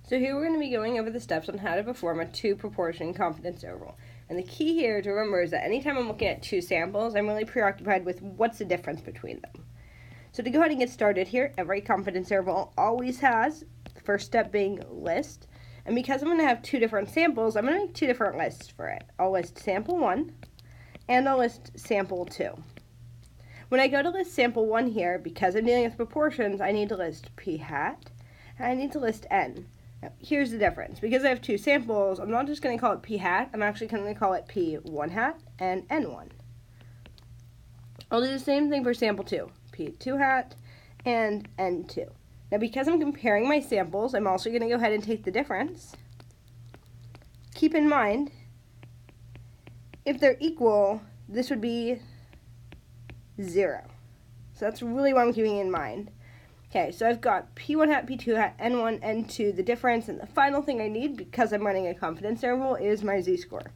So here we're going to be going over the steps on how to perform a two-proportion confidence interval. And the key here to remember is that anytime I'm looking at two samples, I'm really preoccupied with what's the difference between them. So to go ahead and get started here, every confidence interval always has the first step being list. And because I'm going to have two different samples, I'm going to make two different lists for it. I'll list sample 1 and I'll list sample 2. When I go to list sample 1 here, because I'm dealing with proportions, I need to list p hat and I need to list n. Now, here's the difference. Because I have two samples, I'm not just going to call it p hat, I'm actually going to call it p1 hat and n1. I'll do the same thing for sample 2, p2 hat and n2. Now because I'm comparing my samples, I'm also going to go ahead and take the difference. Keep in mind, if they're equal, this would be 0. So that's really what I'm keeping in mind. Okay, so I've got P1 hat, P2 hat, N1, N2, the difference, and the final thing I need, because I'm running a confidence interval, is my z-score.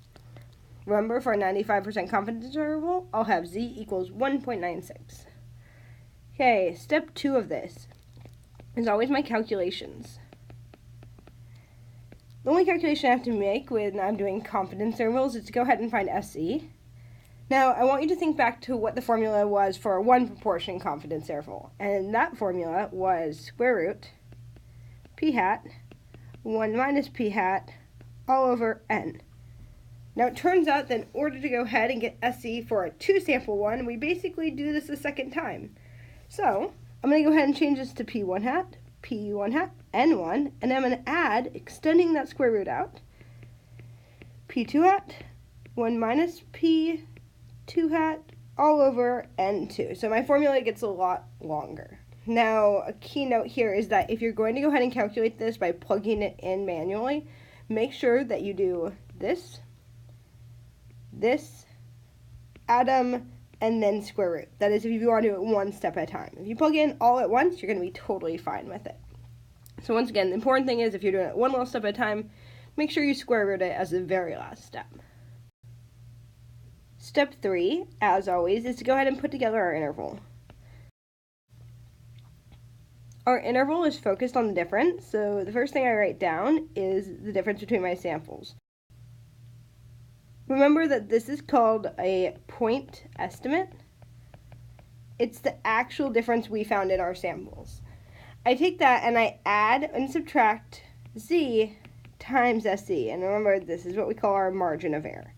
Remember, for a 95% confidence interval, I'll have z equals 1.96. Okay, step 2 of this is always my calculations. The only calculation I have to make when I'm doing confidence intervals is to go ahead and find SE. Now, I want you to think back to what the formula was for a one proportion confidence interval. And that formula was square root p hat 1 minus p hat all over n. Now, it turns out that in order to go ahead and get SE for a two sample one, we basically do this a second time. So, I'm going to go ahead and change this to p1 hat, p1 hat, n1, and I'm going to add, extending that square root out, p2 hat 1 minus p2 hat all over n2. So my formula gets a lot longer. Now, a key note here is that if you're going to go ahead and calculate this by plugging it in manually, make sure that you do this, add them, and then square root. That is if you want to do it one step at a time. If you plug in all at once, you're going to be totally fine with it. So once again, the important thing is if you're doing it one little step at a time, make sure you square root it as the very last step. Step 3, as always, is to go ahead and put together our interval. Our interval is focused on the difference, so the first thing I write down is the difference between my samples. Remember that this is called a point estimate. It's the actual difference we found in our samples. I take that and I add and subtract z times SE, and remember this is what we call our margin of error.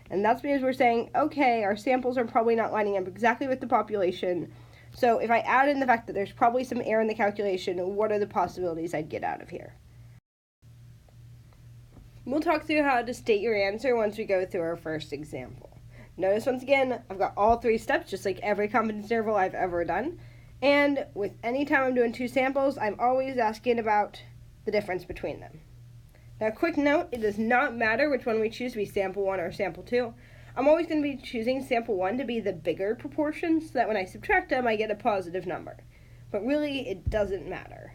And that's because we're saying, okay, our samples are probably not lining up exactly with the population. So if I add in the fact that there's probably some error in the calculation, what are the possibilities I'd get out of here? We'll talk through how to state your answer once we go through our first example. Notice once again, I've got all 3 steps, just like every confidence interval I've ever done. And with any time I'm doing 2 samples, I'm always asking about the difference between them. Now, quick note, it does not matter which one we choose to be sample 1 or sample 2. I'm always going to be choosing sample 1 to be the bigger proportion so that when I subtract them, I get a positive number. But really, it doesn't matter.